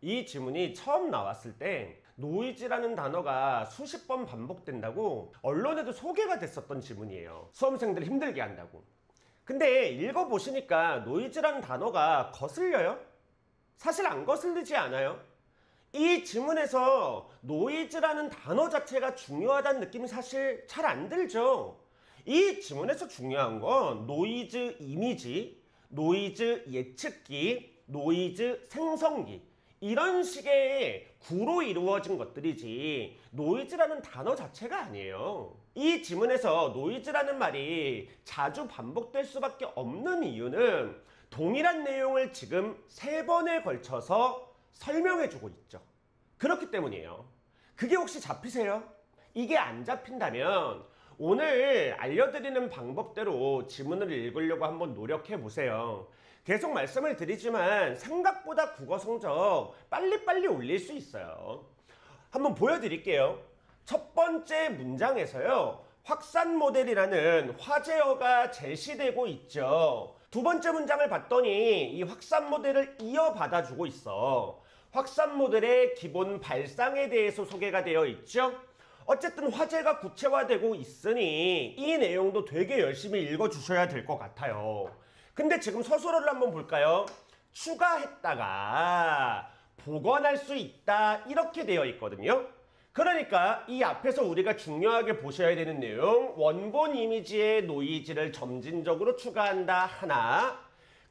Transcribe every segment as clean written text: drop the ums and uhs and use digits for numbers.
이 지문이 처음 나왔을 때 노이즈라는 단어가 수십 번 반복된다고 언론에도 소개가 됐었던 지문이에요. 수험생들 힘들게 한다고. 근데 읽어보시니까 노이즈라는 단어가 거슬려요? 사실 안 거슬리지 않아요. 이 지문에서 노이즈라는 단어 자체가 중요하다는 느낌이 사실 잘 안 들죠. 이 지문에서 중요한 건 노이즈 이미지, 노이즈 예측기, 노이즈 생성기, 이런 식의 구로 이루어진 것들이지 노이즈라는 단어 자체가 아니에요. 이 지문에서 노이즈라는 말이 자주 반복될 수밖에 없는 이유는 동일한 내용을 지금 3번에 걸쳐서 설명해주고 있죠. 그렇기 때문이에요. 그게 혹시 잡히세요? 이게 안 잡힌다면 오늘 알려드리는 방법대로 지문을 읽으려고 한번 노력해보세요. 계속 말씀을 드리지만 생각보다 국어 성적 빨리빨리 올릴 수 있어요. 한번 보여드릴게요. 첫 번째 문장에서요, 확산 모델이라는 화제어가 제시되고 있죠. 두 번째 문장을 봤더니 이 확산 모델을 이어받아주고 있어. 확산 모델의 기본 발상에 대해서 소개가 되어 있죠. 어쨌든 화제가 구체화되고 있으니 이 내용도 되게 열심히 읽어주셔야 될 것 같아요. 근데 지금 서술어를 한번 볼까요? 추가했다가 복원할 수 있다, 이렇게 되어 있거든요. 그러니까 이 앞에서 우리가 중요하게 보셔야 되는 내용, 원본 이미지의 노이즈를 점진적으로 추가한다 하나,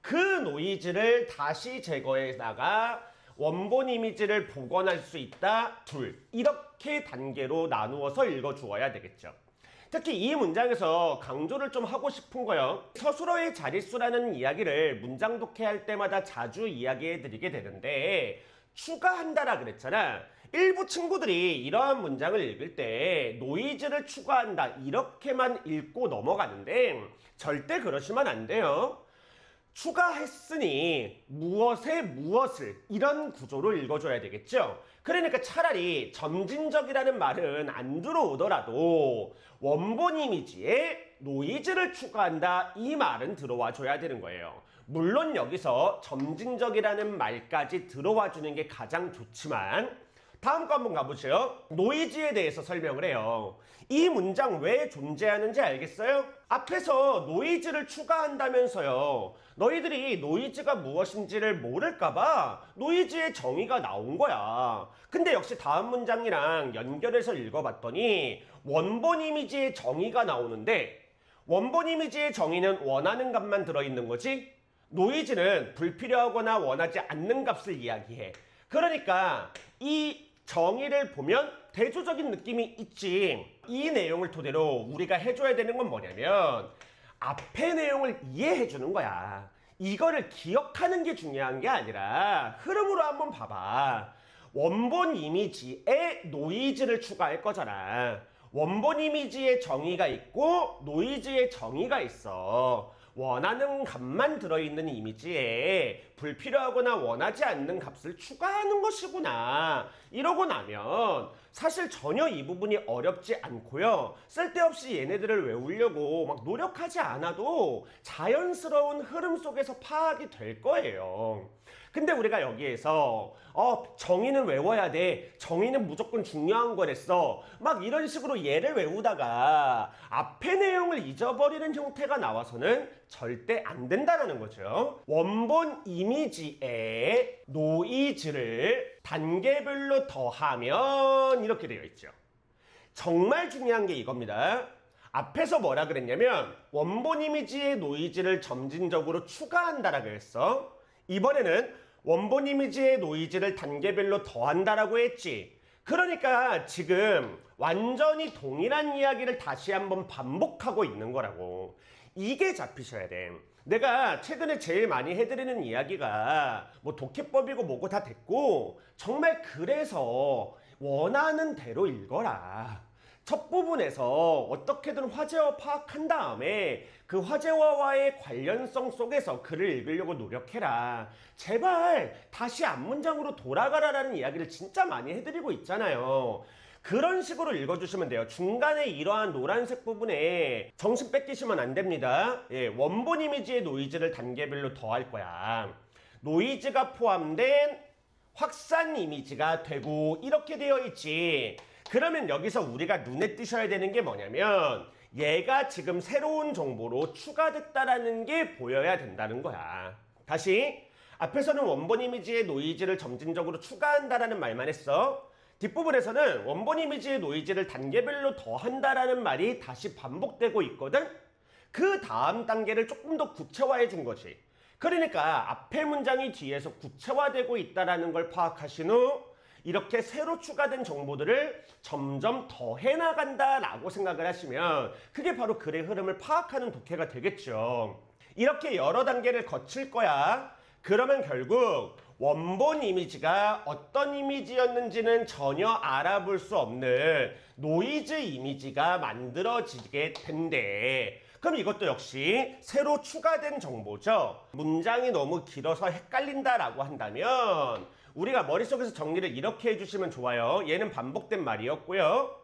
그 노이즈를 다시 제거해다가 원본 이미지를 복원할 수 있다 둘, 이렇게 단계로 나누어서 읽어주어야 되겠죠. 특히 이 문장에서 강조를 좀 하고 싶은 거요, 서술어의 자릿수라는 이야기를 문장 독해할 때마다 자주 이야기해 드리게 되는데, 추가한다라 그랬잖아. 일부 친구들이 이러한 문장을 읽을 때 노이즈를 추가한다 이렇게만 읽고 넘어가는데 절대 그러시면 안 돼요. 추가했으니 무엇에 무엇을, 이런 구조로 읽어줘야 되겠죠. 그러니까 차라리 점진적이라는 말은 안 들어오더라도 원본 이미지에 노이즈를 추가한다, 이 말은 들어와 줘야 되는 거예요. 물론 여기서 점진적이라는 말까지 들어와 주는 게 가장 좋지만, 다음 거 한번 가보죠. 노이즈에 대해서 설명을 해요. 이 문장 왜 존재하는지 알겠어요? 앞에서 노이즈를 추가한다면서요. 너희들이 노이즈가 무엇인지를 모를까봐 노이즈의 정의가 나온 거야. 근데 역시 다음 문장이랑 연결해서 읽어봤더니 원본 이미지의 정의가 나오는데, 원본 이미지의 정의는 원하는 값만 들어있는 거지? 노이즈는 불필요하거나 원하지 않는 값을 이야기해. 그러니까 이 정의를 보면 대조적인 느낌이 있지. 이 내용을 토대로 우리가 해줘야 되는 건 뭐냐면 앞의 내용을 이해해 주는 거야. 이거를 기억하는 게 중요한 게 아니라 흐름으로 한번 봐봐. 원본 이미지에 노이즈를 추가할 거잖아. 원본 이미지의 정의가 있고 노이즈의 정의가 있어. 원하는 값만 들어있는 이미지에 불필요하거나 원하지 않는 값을 추가하는 것이구나, 이러고 나면 사실 전혀 이 부분이 어렵지 않고요, 쓸데없이 얘네들을 외우려고 막 노력하지 않아도 자연스러운 흐름 속에서 파악이 될 거예요. 근데 우리가 여기에서 정의는 외워야 돼, 정의는 무조건 중요한 거랬어, 막 이런 식으로 얘를 외우다가 앞의 내용을 잊어버리는 형태가 나와서는 절대 안 된다는 거죠. 원본 이미지에 노이즈를 단계별로 더하면 이렇게 되어 있죠. 정말 중요한 게 이겁니다. 앞에서 뭐라 그랬냐면 원본 이미지의 노이즈를 점진적으로 추가한다라고 했어. 이번에는 원본 이미지의 노이즈를 단계별로 더한다라고 했지. 그러니까 지금 완전히 동일한 이야기를 다시 한번 반복하고 있는 거라고. 이게 잡히셔야 돼. 내가 최근에 제일 많이 해드리는 이야기가 뭐 독해법이고 뭐고 다 됐고, 정말 그래서 원하는 대로 읽어라. 첫 부분에서 어떻게든 화제어 파악한 다음에 그 화제어와의 관련성 속에서 글을 읽으려고 노력해라. 제발 다시 앞문장으로 돌아가라라는 이야기를 진짜 많이 해드리고 있잖아요. 그런 식으로 읽어주시면 돼요. 중간에 이러한 노란색 부분에 정신 뺏기시면 안 됩니다. 예, 원본 이미지의 노이즈를 단계별로 더할 거야. 노이즈가 포함된 확산 이미지가 되고 이렇게 되어 있지. 그러면 여기서 우리가 눈에 띄셔야 되는 게 뭐냐면 얘가 지금 새로운 정보로 추가됐다라는 게 보여야 된다는 거야. 다시 앞에서는 원본 이미지의 노이즈를 점진적으로 추가한다라는 말만 했어. 뒷부분에서는 원본 이미지의 노이즈를 단계별로 더한다라는 말이 다시 반복되고 있거든. 그 다음 단계를 조금 더 구체화해 준 거지. 그러니까 앞에 문장이 뒤에서 구체화되고 있다는 걸 파악하신 후 이렇게 새로 추가된 정보들을 점점 더해 나간다라고 생각을 하시면 그게 바로 글의 흐름을 파악하는 독해가 되겠죠. 이렇게 여러 단계를 거칠 거야. 그러면 결국 원본 이미지가 어떤 이미지였는지는 전혀 알아볼 수 없는 노이즈 이미지가 만들어지게 된대. 그럼 이것도 역시 새로 추가된 정보죠. 문장이 너무 길어서 헷갈린다라고 한다면 우리가 머릿속에서 정리를 이렇게 해주시면 좋아요. 얘는 반복된 말이었고요.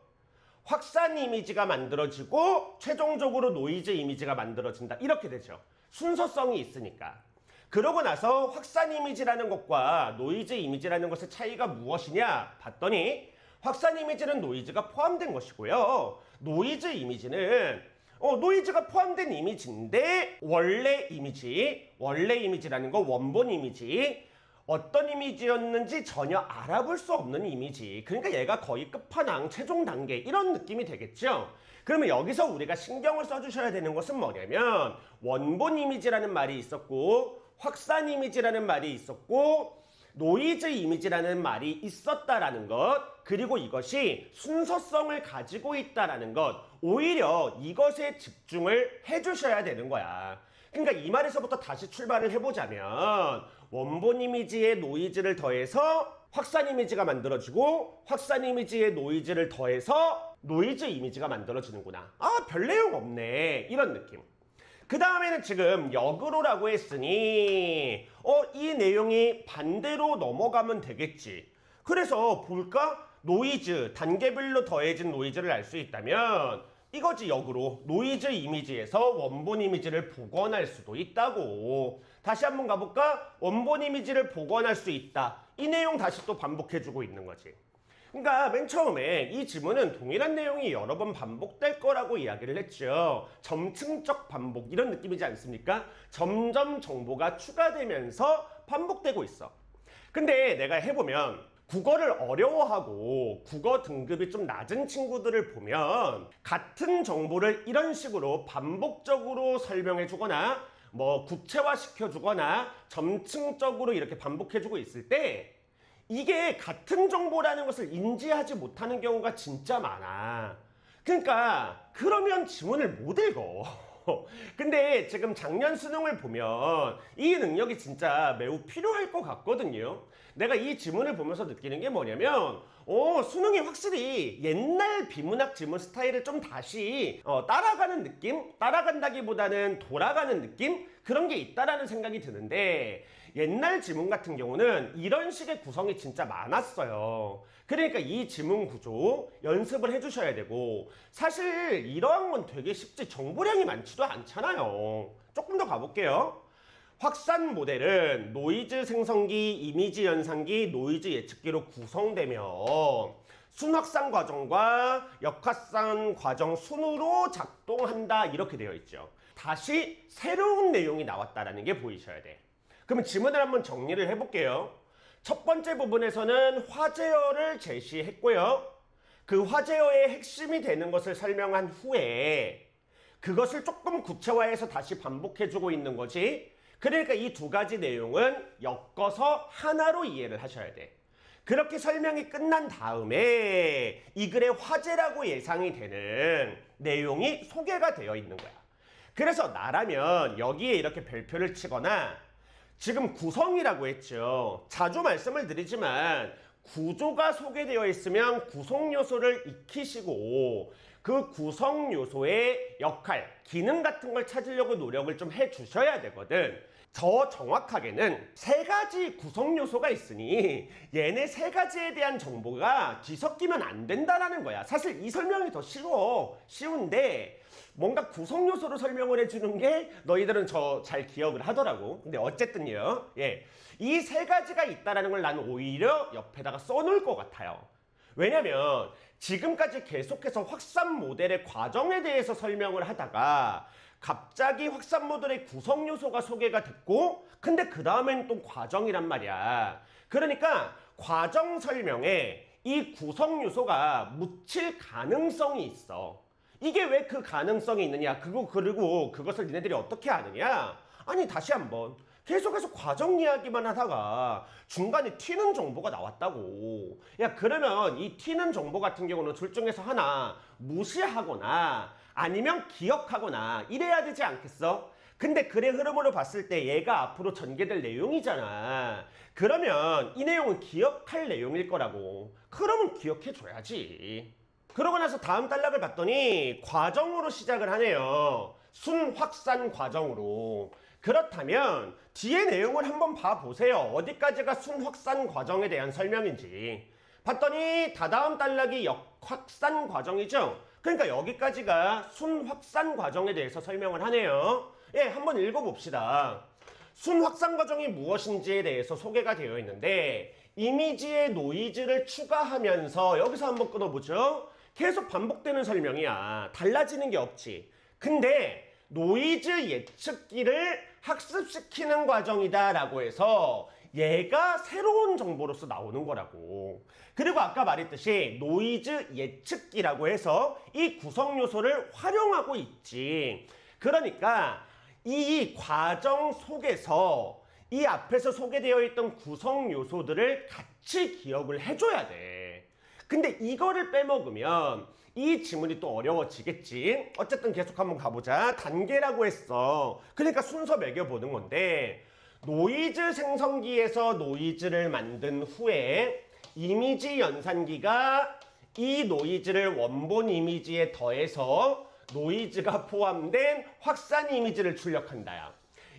확산 이미지가 만들어지고 최종적으로 노이즈 이미지가 만들어진다. 이렇게 되죠. 순서성이 있으니까. 그러고 나서 확산 이미지라는 것과 노이즈 이미지라는 것의 차이가 무엇이냐 봤더니 확산 이미지는 노이즈가 포함된 것이고요. 노이즈 이미지는 노이즈가 포함된 이미지인데 원래 이미지라는 거 원본 이미지 어떤 이미지였는지 전혀 알아볼 수 없는 이미지. 그러니까 얘가 거의 끝판왕 최종 단계 이런 느낌이 되겠죠. 그러면 여기서 우리가 신경을 써주셔야 되는 것은 뭐냐면 원본 이미지라는 말이 있었고 확산 이미지라는 말이 있었고 노이즈 이미지라는 말이 있었다라는 것, 그리고 이것이 순서성을 가지고 있다라는 것, 오히려 이것에 집중을 해주셔야 되는 거야. 그러니까 이 말에서부터 다시 출발을 해보자면 원본 이미지에 노이즈를 더해서 확산 이미지가 만들어지고 확산 이미지에 노이즈를 더해서 노이즈 이미지가 만들어지는구나. 아, 별 내용 없네. 이런 느낌. 그 다음에는 지금 역으로라고 했으니 이 내용이 반대로 넘어가면 되겠지. 그래서 볼까? 노이즈, 단계별로 더해진 노이즈를 알 수 있다면 이거지. 역으로 노이즈 이미지에서 원본 이미지를 복원할 수도 있다고. 다시 한번 가볼까? 원본 이미지를 복원할 수 있다. 이 내용 다시 또 반복해주고 있는 거지. 그러니까 맨 처음에 이 지문은 동일한 내용이 여러 번 반복될 거라고 이야기를 했죠. 점층적 반복 이런 느낌이지 않습니까? 점점 정보가 추가되면서 반복되고 있어. 근데 내가 해보면 국어를 어려워하고 국어 등급이 좀 낮은 친구들을 보면 같은 정보를 이런 식으로 반복적으로 설명해 주거나 구체화 시켜 주거나 점층적으로 이렇게 반복해 주고 있을 때 이게 같은 정보라는 것을 인지하지 못하는 경우가 진짜 많아. 그러니까 그러면 지문을 못 읽어. 근데 지금 작년 수능을 보면 이 능력이 진짜 매우 필요할 것 같거든요. 내가 이 지문을 보면서 느끼는 게 뭐냐면 수능이 확실히 옛날 비문학 지문 스타일을 좀 다시 따라가는 느낌? 따라간다기보다는 돌아가는 느낌? 그런 게 있다라는 생각이 드는데 옛날 지문 같은 경우는 이런 식의 구성이 진짜 많았어요. 그러니까 이 지문 구조 연습을 해주셔야 되고 사실 이러한 건 되게 쉽지 정보량이 많지도 않잖아요. 조금 더 가볼게요. 확산 모델은 노이즈 생성기, 이미지 연산기, 노이즈 예측기로 구성되며 순확산 과정과 역확산 과정 순으로 작동한다 이렇게 되어 있죠. 다시 새로운 내용이 나왔다는 게 보이셔야 돼. 그러면 지문을 한번 정리를 해볼게요. 첫 번째 부분에서는 화제어를 제시했고요. 그 화제어의 핵심이 되는 것을 설명한 후에 그것을 조금 구체화해서 다시 반복해주고 있는 거지. 그러니까 이 두 가지 내용은 엮어서 하나로 이해를 하셔야 돼. 그렇게 설명이 끝난 다음에 이 글의 화제라고 예상이 되는 내용이 소개가 되어 있는 거야. 그래서 나라면 여기에 이렇게 별표를 치거나 지금 구성이라고 했죠. 자주 말씀을 드리지만 구조가 소개되어 있으면 구성 요소를 익히시고 그 구성 요소의 역할, 기능 같은 걸 찾으려고 노력을 좀 해주셔야 되거든. 더 정확하게는 세 가지 구성 요소가 있으니 얘네 세 가지에 대한 정보가 뒤섞이면 안 된다라는 거야. 사실 이 설명이 더 쉬운데 뭔가 구성 요소로 설명을 해주는 게 너희들은 저 잘 기억을 하더라고. 근데 어쨌든요, 이 세 가지가 있다라는 걸 나는 오히려 옆에다가 써놓을 것 같아요. 왜냐면 지금까지 계속해서 확산 모델의 과정에 대해서 설명을 하다가 갑자기 확산 모델의 구성 요소가 소개가 됐고, 근데 그 다음엔 또 과정이란 말이야. 그러니까 과정 설명에 이 구성 요소가 묻힐 가능성이 있어. 이게 왜 그 가능성이 있느냐? 그리고 그것을 니네들이 어떻게 아느냐? 아니, 다시 한번. 계속해서 과정 이야기만 하다가 중간에 튀는 정보가 나왔다고. 야, 그러면 이 튀는 정보 같은 경우는 둘 중에서 하나 무시하거나 아니면 기억하거나 이래야 되지 않겠어? 근데 글의 흐름으로 봤을 때 얘가 앞으로 전개될 내용이잖아. 그러면 이 내용은 기억할 내용일 거라고. 그러면 기억해줘야지. 그러고 나서 다음 단락을 봤더니 과정으로 시작을 하네요. 순확산 과정으로. 그렇다면 뒤에 내용을 한번 봐보세요. 어디까지가 순확산 과정에 대한 설명인지. 봤더니 다다음 단락이 역확산 과정이죠. 그러니까 여기까지가 순확산 과정에 대해서 설명을 하네요. 한번 읽어봅시다. 순확산 과정이 무엇인지에 대해서 소개가 되어 있는데 이미지의 노이즈를 추가하면서 여기서 한번 끊어보죠. 계속 반복되는 설명이야. 달라지는 게 없지. 근데 노이즈 예측기를 학습시키는 과정이다 라고 해서 얘가 새로운 정보로서 나오는 거라고. 그리고 아까 말했듯이 노이즈 예측기라고 해서 이 구성 요소를 활용하고 있지. 그러니까 이 과정 속에서 이 앞에서 소개되어 있던 구성 요소들을 같이 기억을 해줘야 돼. 근데 이거를 빼먹으면 이 지문이 또 어려워지겠지. 어쨌든 계속 한번 가보자. 단계라고 했어. 그러니까 순서 매겨보는 건데 노이즈 생성기에서 노이즈를 만든 후에 이미지 연산기가 이 노이즈를 원본 이미지에 더해서 노이즈가 포함된 확산 이미지를 출력한다.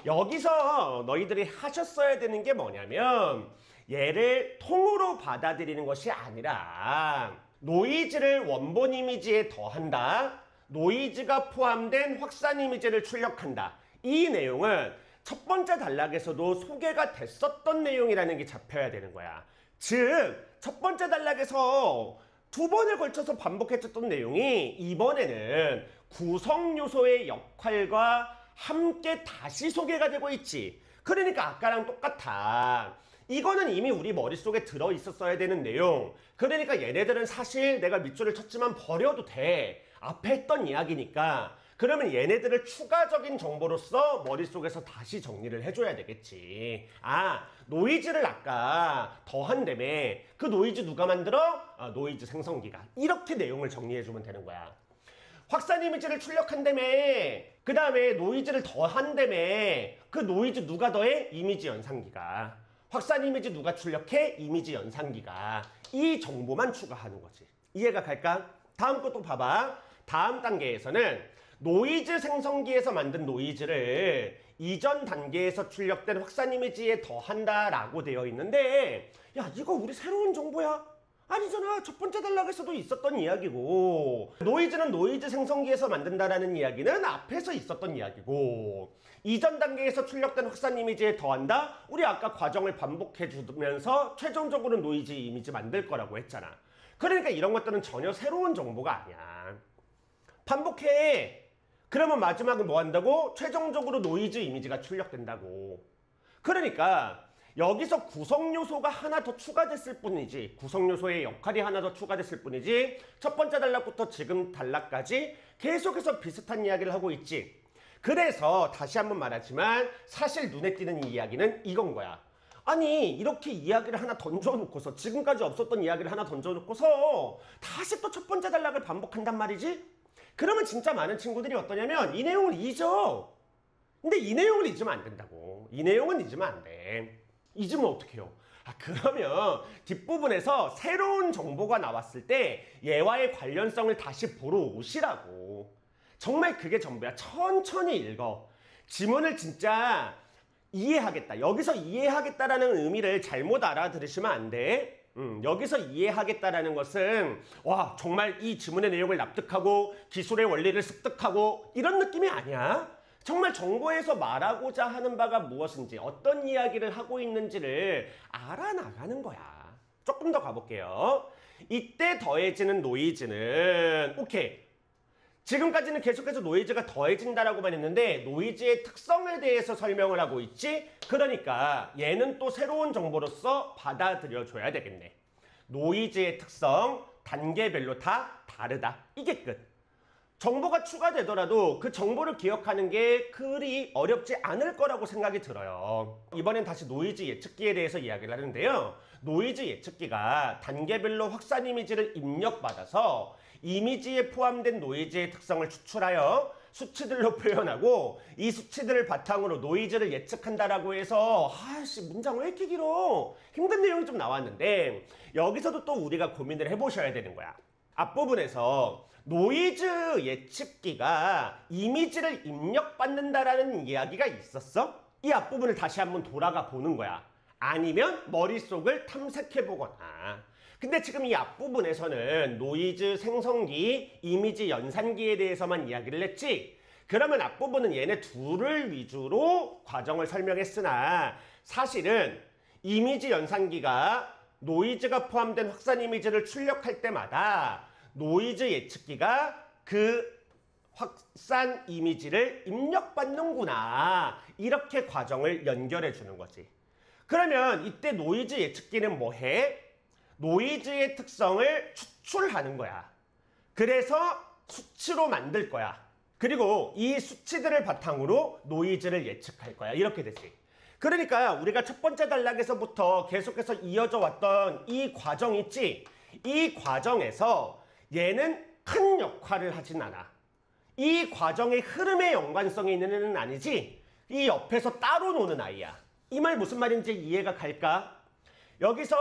여기서 너희들이 하셨어야 되는 게 뭐냐면 얘를 통으로 받아들이는 것이 아니라 노이즈를 원본 이미지에 더한다. 노이즈가 포함된 확산 이미지를 출력한다. 이 내용은 첫 번째 단락에서도 소개가 됐었던 내용이라는 게 잡혀야 되는 거야. 즉, 첫 번째 단락에서 두 번에 걸쳐서 반복했었던 내용이 이번에는 구성 요소의 역할과 함께 다시 소개가 되고 있지. 그러니까 아까랑 똑같아. 이거는 이미 우리 머릿속에 들어있었어야 되는 내용. 그러니까 얘네들은 사실 내가 밑줄을 쳤지만 버려도 돼. 앞에 했던 이야기니까. 그러면 얘네들을 추가적인 정보로서 머릿속에서 다시 정리를 해줘야 되겠지. 아, 노이즈를 아까 더한다며. 그 노이즈 누가 만들어? 노이즈 생성기가. 이렇게 내용을 정리해주면 되는 거야. 확산 이미지를 출력한다며. 그 다음에 노이즈를 더한다며. 그 노이즈 누가 더해? 이미지 연산기가. 확산 이미지 누가 출력해? 이미지 연산기가. 이 정보만 추가하는 거지. 이해가 갈까? 다음 것도 봐봐. 다음 단계에서는 노이즈 생성기에서 만든 노이즈를 이전 단계에서 출력된 확산 이미지에 더한다 라고 되어 있는데, 야, 이거 우리 새로운 정보야? 아니잖아. 첫 번째 단락에서도 있었던 이야기고, 노이즈는 노이즈 생성기에서 만든다라는 이야기는 앞에서 있었던 이야기고, 이전 단계에서 출력된 확산 이미지에 더한다? 우리 아까 과정을 반복해 주면서 최종적으로 노이즈 이미지 만들 거라고 했잖아. 그러니까 이런 것들은 전혀 새로운 정보가 아니야. 반복해. 그러면 마지막은 뭐 한다고? 최종적으로 노이즈 이미지가 출력된다고. 그러니까 여기서 구성 요소가 하나 더 추가됐을 뿐이지, 구성 요소의 역할이 하나 더 추가됐을 뿐이지, 첫 번째 단락부터 지금 단락까지 계속해서 비슷한 이야기를 하고 있지. 그래서 다시 한번 말하지만 사실 눈에 띄는 이 이야기는 이건 거야. 아니, 이렇게 이야기를 하나 던져놓고서, 지금까지 없었던 이야기를 하나 던져놓고서 다시 또 첫 번째 단락을 반복한단 말이지? 그러면 진짜 많은 친구들이 어떠냐면 이 내용을 잊어. 근데 이 내용을 잊으면 안 된다고. 이 내용은 잊으면 안 돼. 잊으면 어떡해요? 그러면 뒷부분에서 새로운 정보가 나왔을 때 얘와의 관련성을 다시 보러 오시라고. 정말 그게 전부야. 천천히 읽어. 지문을 진짜 이해하겠다. 여기서 이해하겠다라는 의미를 잘못 알아들으시면 안 돼. 여기서 이해하겠다라는 것은 와 정말 이 지문의 내용을 납득하고 기술의 원리를 습득하고 이런 느낌이 아니야. 정말 정보에서 말하고자 하는 바가 무엇인지 어떤 이야기를 하고 있는지를 알아나가는 거야. 조금 더 가볼게요. 이때 더해지는 노이즈는 오케이. 지금까지는 계속해서 노이즈가 더해진다라고만 했는데 노이즈의 특성에 대해서 설명을 하고 있지? 그러니까 얘는 또 새로운 정보로서 받아들여줘야 되겠네. 노이즈의 특성, 단계별로 다 다르다. 이게 끝. 정보가 추가되더라도 그 정보를 기억하는 게 그리 어렵지 않을 거라고 생각이 들어요. 이번엔 다시 노이즈 예측기에 대해서 이야기를 하는데요. 노이즈 예측기가 단계별로 확산 이미지를 입력받아서 이미지에 포함된 노이즈의 특성을 추출하여 수치들로 표현하고 이 수치들을 바탕으로 노이즈를 예측한다라고 해서 문장 왜 이렇게 길어? 힘든 내용이 좀 나왔는데 여기서도 또 우리가 고민을 해보셔야 되는 거야. 앞부분에서 노이즈 예측기가 이미지를 입력받는다라는 이야기가 있었어? 이 앞부분을 다시 한번 돌아가 보는 거야. 아니면 머릿속을 탐색해보거나. 근데 지금 이 앞부분에서는 노이즈 생성기, 이미지 연산기에 대해서만 이야기를 했지? 그러면 앞부분은 얘네 둘을 위주로 과정을 설명했으나 사실은 이미지 연산기가 노이즈가 포함된 확산 이미지를 출력할 때마다 노이즈 예측기가 그 확산 이미지를 입력받는구나. 이렇게 과정을 연결해 주는 거지. 그러면 이때 노이즈 예측기는 뭐 해? 노이즈의 특성을 추출하는 거야. 그래서 수치로 만들 거야. 그리고 이 수치들을 바탕으로 노이즈를 예측할 거야. 이렇게 되지. 그러니까 우리가 첫 번째 단락에서부터 계속해서 이어져 왔던 이 과정 있지? 이 과정에서 얘는 큰 역할을 하진 않아. 이 과정의 흐름에 연관성이 있는 애는 아니지? 이 옆에서 따로 노는 아이야. 이 말 무슨 말인지 이해가 갈까? 여기서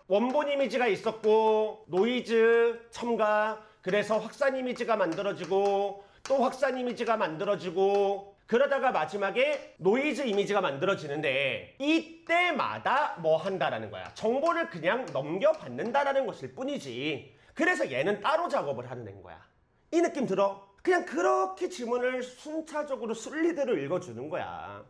원본 이미지가 있었고 노이즈 첨가, 그래서 확산 이미지가 만들어지고 또 확산 이미지가 만들어지고 그러다가 마지막에 노이즈 이미지가 만들어지는데 이때마다 뭐 한다라는 거야. 정보를 그냥 넘겨받는다라는 것일 뿐이지. 그래서 얘는 따로 작업을 하는 애인 거야. 이 느낌 들어? 그냥 그렇게 지문을 순차적으로 순리대로 읽어주는 거야.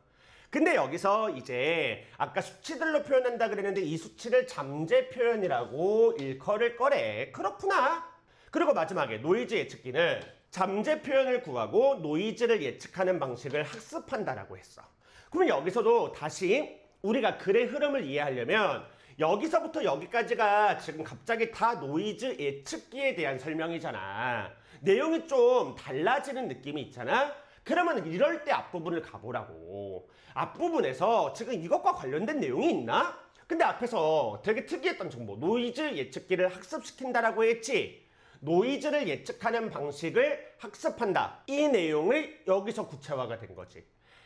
근데 여기서 이제 아까 수치들로 표현한다 그랬는데 이 수치를 잠재 표현이라고 일컬을 거래. 그렇구나. 그리고 마지막에 노이즈 예측기는 잠재 표현을 구하고 노이즈를 예측하는 방식을 학습한다라고 했어. 그럼 여기서도 다시 우리가 글의 흐름을 이해하려면 여기서부터 여기까지가 지금 갑자기 다 노이즈 예측기에 대한 설명이잖아. 내용이 좀 달라지는 느낌이 있잖아. 그러면 이럴 때 앞부분을 가보라고. 앞부분에서 지금 이것과 관련된 내용이 있나? 근데 앞에서 되게 특이했던 정보, 노이즈 예측기를 학습시킨다라고 했지? 노이즈를 예측하는 방식을 학습한다. 이 내용을 여기서 구체화가 된 거지.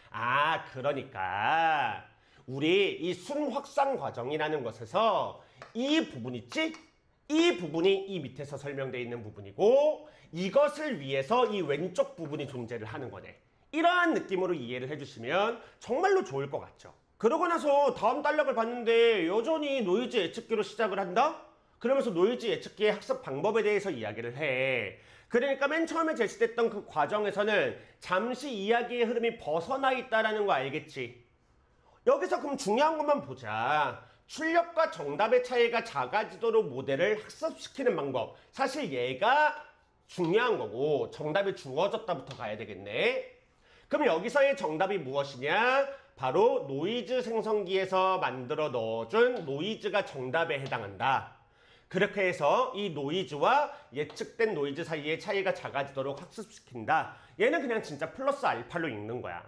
아, 그러니까 우리 이 순확산 과정이라는 것에서 이 부분 있지? 이 부분이 이 밑에서 설명되어 있는 부분이고 이것을 위해서 이 왼쪽 부분이 존재를 하는 거네. 이러한 느낌으로 이해를 해주시면 정말로 좋을 것 같죠. 그러고 나서 다음 단락을 봤는데 여전히 노이즈 예측기로 시작을 한다? 그러면서 노이즈 예측기의 학습 방법에 대해서 이야기를 해. 그러니까 맨 처음에 제시됐던 그 과정에서는 잠시 이야기의 흐름이 벗어나 있다는 거 알겠지? 여기서 그럼 중요한 것만 보자. 출력과 정답의 차이가 작아지도록 모델을 학습시키는 방법. 사실 얘가 중요한 거고 정답이 주어졌다부터 가야 되겠네. 그럼 여기서의 정답이 무엇이냐? 바로 노이즈 생성기에서 만들어 넣어준 노이즈가 정답에 해당한다. 그렇게 해서 이 노이즈와 예측된 노이즈 사이의 차이가 작아지도록 학습시킨다. 얘는 그냥 진짜 플러스 알파로 읽는 거야.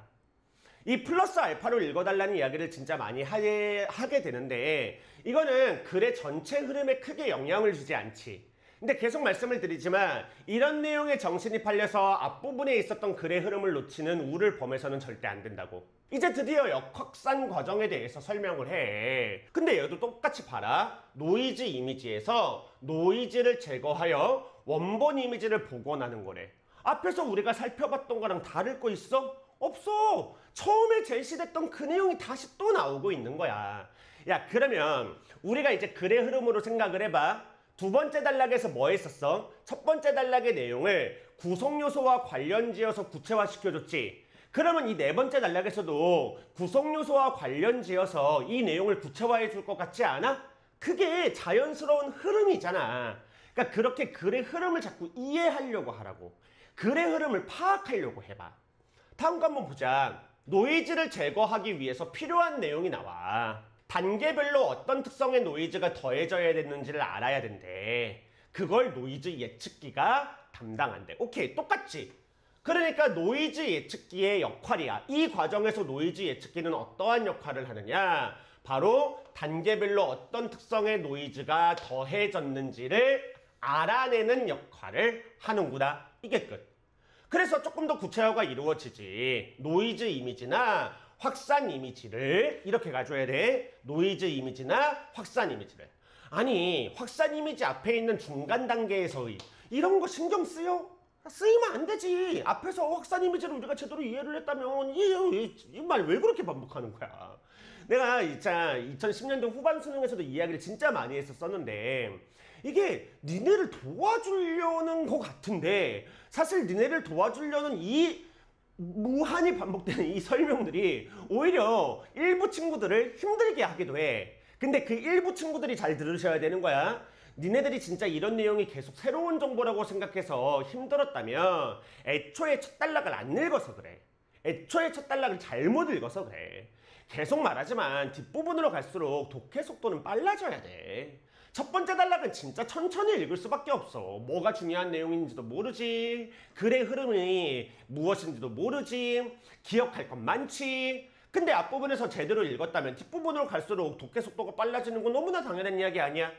이 플러스 알파로 읽어달라는 이야기를 진짜 많이 하게 되는데 이거는 글의 전체 흐름에 크게 영향을 주지 않지. 근데 계속 말씀을 드리지만 이런 내용에 정신이 팔려서 앞부분에 있었던 글의 흐름을 놓치는 우를 범해서는 절대 안 된다고. 이제 드디어 역확산 과정에 대해서 설명을 해. 근데 얘도 똑같이 봐라. 노이즈 이미지에서 노이즈를 제거하여 원본 이미지를 복원하는 거래. 앞에서 우리가 살펴봤던 거랑 다를 거 있어? 없어. 처음에 제시됐던 그 내용이 다시 또 나오고 있는 거야. 야, 그러면 우리가 이제 글의 흐름으로 생각을 해봐. 두 번째 단락에서 뭐 했었어? 첫 번째 단락의 내용을 구성요소와 관련지어서 구체화시켜줬지. 그러면 이 네 번째 단락에서도 구성요소와 관련지어서 이 내용을 구체화해 줄 것 같지 않아? 그게 자연스러운 흐름이잖아. 그러니까 그렇게 글의 흐름을 자꾸 이해하려고 하라고. 글의 흐름을 파악하려고 해봐. 다음 거 한번 보자. 노이즈를 제거하기 위해서 필요한 내용이 나와. 단계별로 어떤 특성의 노이즈가 더해져야 되는지를 알아야 된대. 그걸 노이즈 예측기가 담당한대. 오케이, 똑같지? 그러니까 노이즈 예측기의 역할이야. 이 과정에서 노이즈 예측기는 어떠한 역할을 하느냐? 바로 단계별로 어떤 특성의 노이즈가 더해졌는지를 알아내는 역할을 하는구나. 이게 끝. 그래서 조금 더 구체화가 이루어지지. 노이즈 이미지나 확산 이미지를 이렇게 가져야 돼. 노이즈 이미지나 확산 이미지를. 아니, 확산 이미지 앞에 있는 중간 단계에서의 이런 거 신경 쓰여? 쓰이면 안 되지. 앞에서 확산 이미지를 우리가 제대로 이해를 했다면 이 말 왜 그렇게 반복하는 거야? 내가 2010년도 후반 수능에서도 이야기를 진짜 많이 했었는데 이게 니네를 도와주려는 것 같은데 사실 니네를 도와주려는 이 무한히 반복되는 이 설명들이 오히려 일부 친구들을 힘들게 하기도 해. 근데 그 일부 친구들이 잘 들으셔야 되는 거야. 니네들이 진짜 이런 내용이 계속 새로운 정보라고 생각해서 힘들었다면 애초에 첫 단락을 안 읽어서 그래. 애초에 첫 단락을 잘못 읽어서 그래. 계속 말하지만 뒷부분으로 갈수록 독해 속도는 빨라져야 돼. 첫 번째 단락은 진짜 천천히 읽을 수밖에 없어. 뭐가 중요한 내용인지도 모르지. 글의 흐름이 무엇인지도 모르지. 기억할 건 많지. 근데 앞부분에서 제대로 읽었다면 뒷부분으로 갈수록 독해 속도가 빨라지는 건 너무나 당연한 이야기 아니야?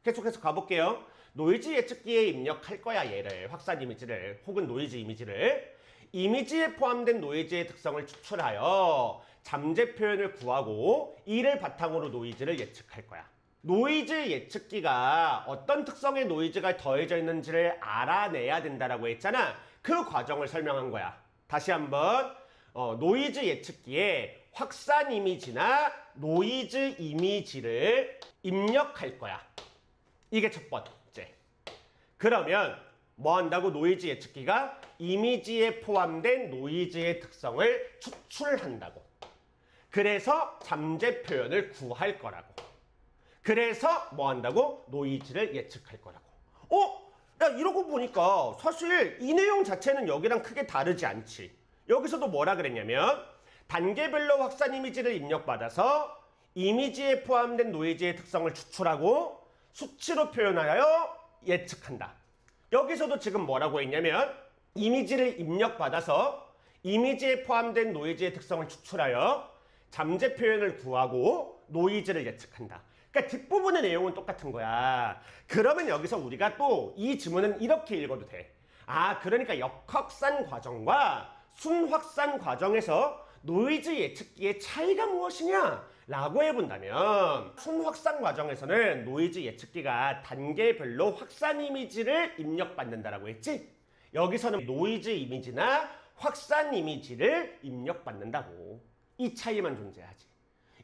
계속해서 가볼게요. 노이즈 예측기에 입력할 거야. 얘를 확산 이미지를 혹은 노이즈 이미지를. 이미지에 포함된 노이즈의 특성을 추출하여 잠재 표현을 구하고 이를 바탕으로 노이즈를 예측할 거야. 노이즈 예측기가 어떤 특성의 노이즈가 더해져 있는지를 알아내야 된다라고 했잖아. 그 과정을 설명한 거야. 다시 한번 노이즈 예측기에 확산 이미지나 노이즈 이미지를 입력할 거야. 이게 첫 번째. 그러면 뭐 한다고? 노이즈 예측기가 이미지에 포함된 노이즈의 특성을 추출한다고. 그래서 잠재 표현을 구할 거라고. 그래서 뭐 한다고? 노이즈를 예측할 거라고. 야, 이러고 보니까 사실 이 내용 자체는 여기랑 크게 다르지 않지. 여기서도 뭐라 그랬냐면 단계별로 확산 이미지를 입력받아서 이미지에 포함된 노이즈의 특성을 추출하고 수치로 표현하여 예측한다. 여기서도 지금 뭐라고 했냐면 이미지를 입력받아서 이미지에 포함된 노이즈의 특성을 추출하여 잠재 표현을 구하고 노이즈를 예측한다. 그러니까 뒷부분의 내용은 똑같은 거야. 그러면 여기서 우리가 또 이 지문은 이렇게 읽어도 돼. 그러니까 역확산 과정과 순확산 과정에서 노이즈 예측기의 차이가 무엇이냐? 라고 해본다면 순확산 과정에서는 노이즈 예측기가 단계별로 확산 이미지를 입력받는다라고 했지? 여기서는 노이즈 이미지나 확산 이미지를 입력받는다고. 이 차이만 존재하지.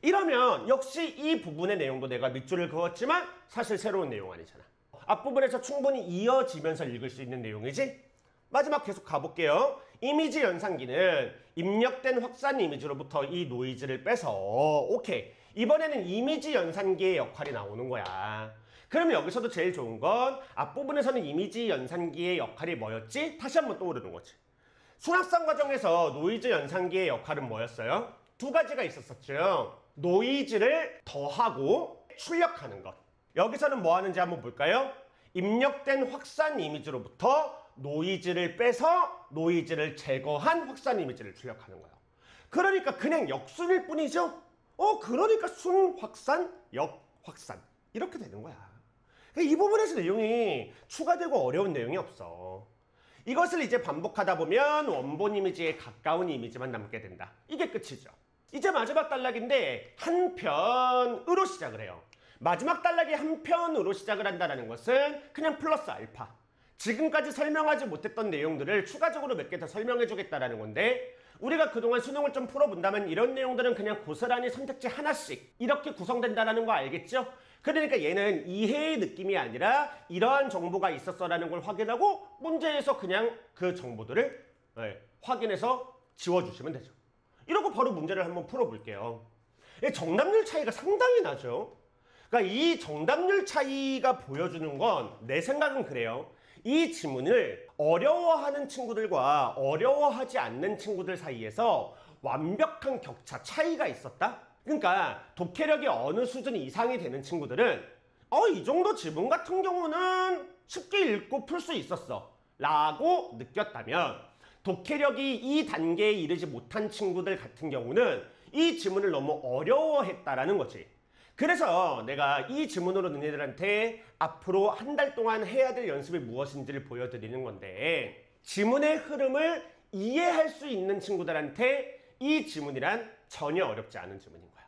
이러면 역시 이 부분의 내용도 내가 밑줄을 그었지만 사실 새로운 내용 아니잖아. 앞부분에서 충분히 이어지면서 읽을 수 있는 내용이지? 마지막 계속 가볼게요. 이미지 연산기는 입력된 확산 이미지로부터 이 노이즈를 빼서 오케이. 이번에는 이미지 연산기의 역할이 나오는 거야. 그럼 여기서도 제일 좋은 건 앞부분에서는 이미지 연산기의 역할이 뭐였지? 다시 한번 떠오르는 거지. 순합산 과정에서 노이즈 연산기의 역할은 뭐였어요? 두 가지가 있었었죠. 노이즈를 더하고 출력하는 것. 여기서는 뭐 하는지 한번 볼까요? 입력된 확산 이미지로부터 노이즈를 빼서 노이즈를 제거한 확산 이미지를 출력하는 거예요. 그러니까 그냥 역순일 뿐이죠. 그러니까 순확산, 역확산 이렇게 되는 거야. 이 부분에서 내용이 추가되고 어려운 내용이 없어. 이것을 이제 반복하다 보면 원본 이미지에 가까운 이미지만 남게 된다. 이게 끝이죠. 이제 마지막 단락인데 한 편으로 시작을 해요. 마지막 단락이 한 편으로 시작을 한다는 것은 그냥 플러스 알파. 지금까지 설명하지 못했던 내용들을 추가적으로 몇 개 더 설명해 주겠다라는 건데 우리가 그동안 수능을 좀 풀어본다면 이런 내용들은 그냥 고스란히 선택지 하나씩 이렇게 구성된다는 거 알겠죠? 그러니까 얘는 이해의 느낌이 아니라 이러한 정보가 있었어라는 걸 확인하고 문제에서 그냥 그 정보들을 확인해서 지워주시면 되죠. 이러고 바로 문제를 한번 풀어볼게요. 정답률 차이가 상당히 나죠. 그러니까 이 정답률 차이가 보여주는 건 내 생각은 그래요. 이 지문을 어려워하는 친구들과 어려워하지 않는 친구들 사이에서 완벽한 격차, 차이가 있었다? 그러니까 독해력이 어느 수준 이상이 되는 친구들은 이 정도 지문 같은 경우는 쉽게 읽고 풀 수 있었어 라고 느꼈다면, 독해력이 이 단계에 이르지 못한 친구들 같은 경우는 이 지문을 너무 어려워했다라는 거지. 그래서 내가 이 지문으로 너희들한테 앞으로 한 달 동안 해야 될 연습이 무엇인지를 보여드리는 건데, 지문의 흐름을 이해할 수 있는 친구들한테 이 지문이란 전혀 어렵지 않은 지문인 거야.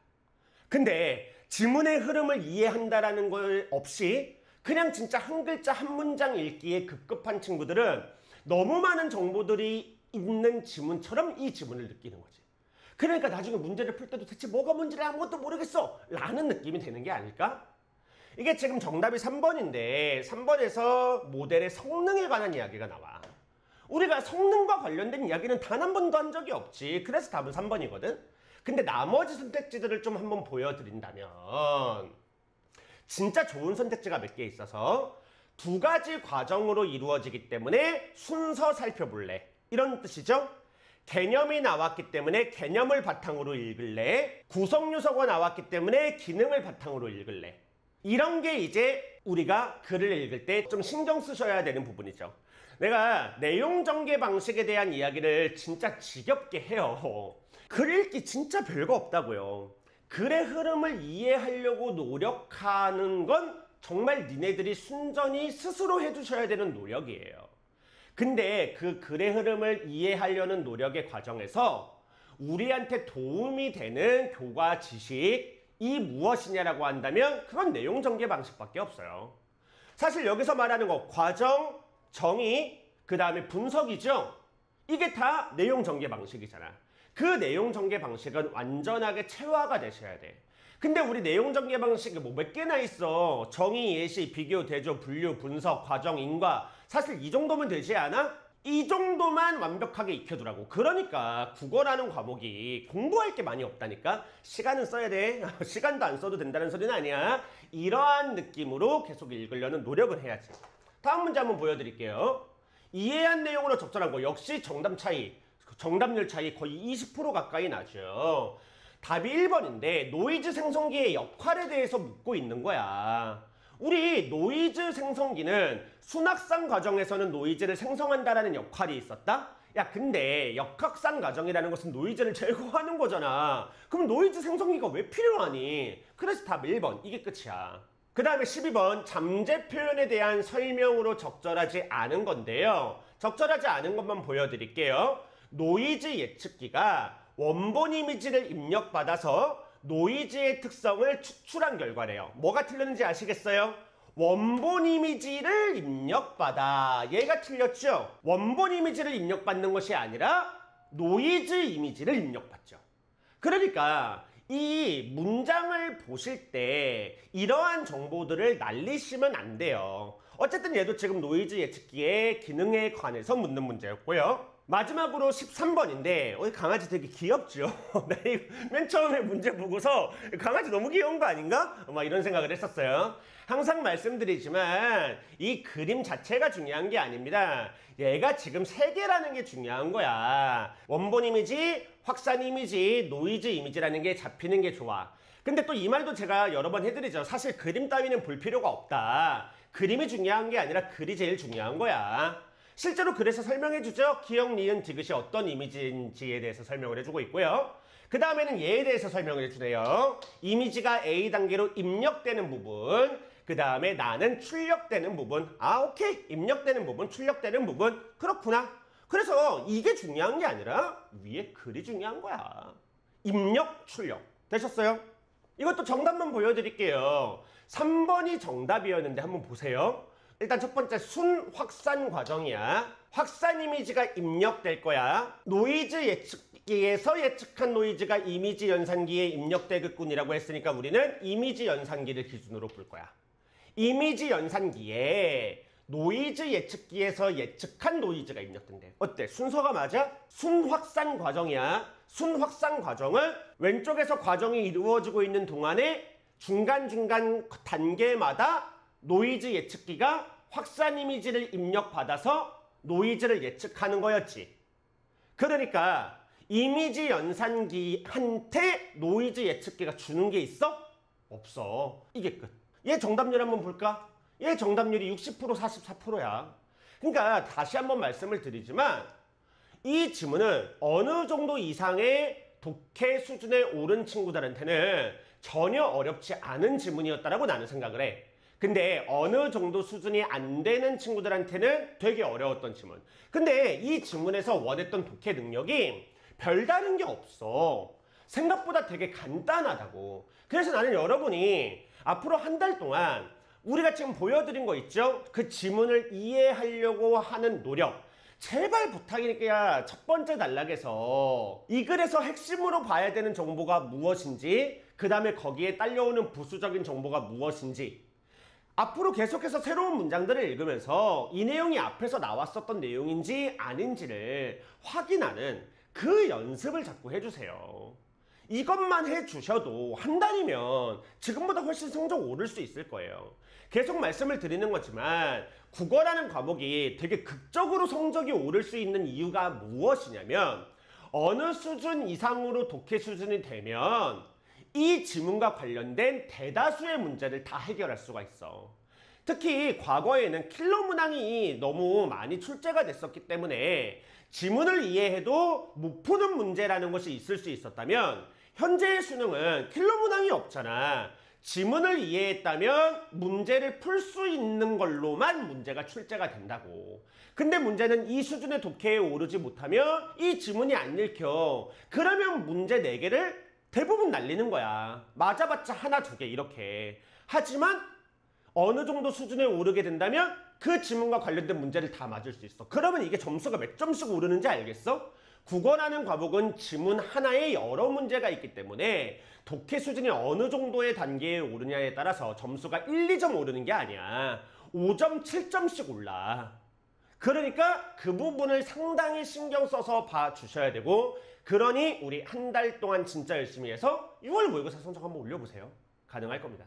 근데 지문의 흐름을 이해한다라는 걸 없이 그냥 진짜 한 글자 한 문장 읽기에 급급한 친구들은 너무 많은 정보들이 있는 지문처럼 이 지문을 느끼는 거지. 그러니까 나중에 문제를 풀 때도 대체 뭐가 뭔지를 아무것도 모르겠어 라는 느낌이 되는 게 아닐까? 이게 지금 정답이 3번인데 3번에서 모델의 성능에 관한 이야기가 나와. 우리가 성능과 관련된 이야기는 단 한 번도 한 적이 없지. 그래서 답은 3번이거든. 근데 나머지 선택지들을 좀 한번 보여드린다면 진짜 좋은 선택지가 몇 개 있어서 두 가지 과정으로 이루어지기 때문에 순서 살펴볼래, 이런 뜻이죠. 개념이 나왔기 때문에 개념을 바탕으로 읽을래, 구성 요소가 나왔기 때문에 기능을 바탕으로 읽을래. 이런 게 이제 우리가 글을 읽을 때 좀 신경 쓰셔야 되는 부분이죠. 내가 내용 전개 방식에 대한 이야기를 진짜 지겹게 해요. 글 읽기 진짜 별거 없다고요. 글의 흐름을 이해하려고 노력하는 건 정말 니네들이 순전히 스스로 해주셔야 되는 노력이에요. 근데 그 글의 흐름을 이해하려는 노력의 과정에서 우리한테 도움이 되는 교과 지식이 무엇이냐라고 한다면 그건 내용 전개 방식밖에 없어요. 사실 여기서 말하는 거 과정, 정의, 그 다음에 분석이죠. 이게 다 내용 전개 방식이잖아. 그 내용 전개 방식은 완전하게 체화가 되셔야 돼. 근데 우리 내용 전개 방식이 뭐 몇 개나 있어. 정의, 예시, 비교, 대조, 분류, 분석, 과정, 인과. 사실 이 정도면 되지 않아? 이 정도만 완벽하게 익혀두라고. 그러니까 국어라는 과목이 공부할 게 많이 없다니까. 시간은 써야 돼. 시간도 안 써도 된다는 소리는 아니야. 이러한 느낌으로 계속 읽으려는 노력은 해야지. 다음 문제 한번 보여드릴게요. 이해한 내용으로 적절한 거. 역시 정답 차이, 정답률 차이 거의 20% 가까이 나죠. 답이 1번인데 노이즈 생성기의 역할에 대해서 묻고 있는 거야. 우리 노이즈 생성기는 순학산 과정에서는 노이즈를 생성한다라는 역할이 있었다? 야, 근데 역학산 과정이라는 것은 노이즈를 제거하는 거잖아. 그럼 노이즈 생성기가 왜 필요하니? 그래서 답 1번, 이게 끝이야. 그 다음에 12번, 잠재 표현에 대한 설명으로 적절하지 않은 건데요. 적절하지 않은 것만 보여드릴게요. 노이즈 예측기가 원본 이미지를 입력받아서 노이즈의 특성을 추출한 결과래요. 뭐가 틀렸는지 아시겠어요? 원본 이미지를 입력받아. 얘가 틀렸죠? 원본 이미지를 입력받는 것이 아니라 노이즈 이미지를 입력받죠. 그러니까 이 문장을 보실 때 이러한 정보들을 날리시면 안 돼요. 어쨌든 얘도 지금 노이즈 예측기의 기능에 관해서 묻는 문제였고요. 마지막으로 13번인데 강아지 되게 귀엽죠? 맨 처음에 문제 보고서 강아지 너무 귀여운 거 아닌가? 막 이런 생각을 했었어요. 항상 말씀드리지만 이 그림 자체가 중요한 게 아닙니다. 얘가 지금 3개라는 게 중요한 거야. 원본 이미지, 확산 이미지, 노이즈 이미지라는 게 잡히는 게 좋아. 근데 또 이 말도 제가 여러 번 해드리죠. 사실 그림 따위는 볼 필요가 없다. 그림이 중요한 게 아니라 글이 제일 중요한 거야. 실제로 그래서 설명해주죠. 기역, 니은, 디귿이 어떤 이미지인지에 대해서 설명을 해주고 있고요. 그 다음에는 얘에 대해서 설명을 해주네요. 이미지가 A 단계로 입력되는 부분, 그 다음에 나는 출력되는 부분. 아, 오케이. 입력되는 부분, 출력되는 부분. 그렇구나. 그래서 이게 중요한 게 아니라 위에 글이 중요한 거야. 입력, 출력. 되셨어요? 이것도 정답만 보여드릴게요. 3번이 정답이었는데 한번 보세요. 일단 첫 번째 순확산 과정이야. 확산 이미지가 입력될 거야. 노이즈 예측기에서 예측한 노이즈가 이미지 연산기에 입력되겠군이라고 했으니까 우리는 이미지 연산기를 기준으로 볼 거야. 이미지 연산기에 노이즈 예측기에서 예측한 노이즈가 입력된대. 어때? 순서가 맞아? 순확산 과정이야. 순확산 과정은 왼쪽에서 과정이 이루어지고 있는 동안에 중간중간 단계마다 노이즈 예측기가 확산 이미지를 입력받아서 노이즈를 예측하는 거였지. 그러니까 이미지 연산기한테 노이즈 예측기가 주는 게 있어? 없어. 이게 끝. 얘 정답률 한번 볼까? 얘 정답률이 60% 44%야. 그러니까 다시 한번 말씀을 드리지만 이 지문은 어느 정도 이상의 독해 수준에 오른 친구들한테는 전혀 어렵지 않은 지문이었다라고 나는 생각을 해. 근데 어느 정도 수준이 안 되는 친구들한테는 되게 어려웠던 지문. 근데 이 지문에서 원했던 독해 능력이 별다른 게 없어. 생각보다 되게 간단하다고. 그래서 나는 여러분이 앞으로 한 달 동안 우리가 지금 보여드린 거 있죠? 그 지문을 이해하려고 하는 노력. 제발 부탁이니까 첫 번째 단락에서 이 글에서 핵심으로 봐야 되는 정보가 무엇인지, 그 다음에 거기에 딸려오는 부수적인 정보가 무엇인지, 앞으로 계속해서 새로운 문장들을 읽으면서 이 내용이 앞에서 나왔었던 내용인지 아닌지를 확인하는 그 연습을 자꾸 해주세요. 이것만 해주셔도 한 달이면 지금보다 훨씬 성적 오를 수 있을 거예요. 계속 말씀을 드리는 거지만 국어라는 과목이 되게 극적으로 성적이 오를 수 있는 이유가 무엇이냐면 어느 수준 이상으로 독해 수준이 되면 이 지문과 관련된 대다수의 문제를 다 해결할 수가 있어. 특히 과거에는 킬러 문항이 너무 많이 출제가 됐었기 때문에 지문을 이해해도 못 푸는 문제라는 것이 있을 수 있었다면 현재의 수능은 킬러 문항이 없잖아. 지문을 이해했다면 문제를 풀 수 있는 걸로만 문제가 출제가 된다고. 근데 문제는 이 수준의 독해에 오르지 못하면 이 지문이 안 읽혀. 그러면 문제 4개를 대부분 날리는 거야. 맞아봤자 하나, 2개 이렇게. 하지만 어느 정도 수준에 오르게 된다면 그 지문과 관련된 문제를 다 맞을 수 있어. 그러면 이게 점수가 몇 점씩 오르는지 알겠어? 국어라는 과목은 지문 하나에 여러 문제가 있기 때문에 독해 수준이 어느 정도의 단계에 오르냐에 따라서 점수가 1, 2점 오르는 게 아니야. 5점, 7점씩 올라. 그러니까 그 부분을 상당히 신경 써서 봐주셔야 되고, 그러니 우리 한 달 동안 진짜 열심히 해서 6월 모의고사 성적 한번 올려보세요. 가능할 겁니다.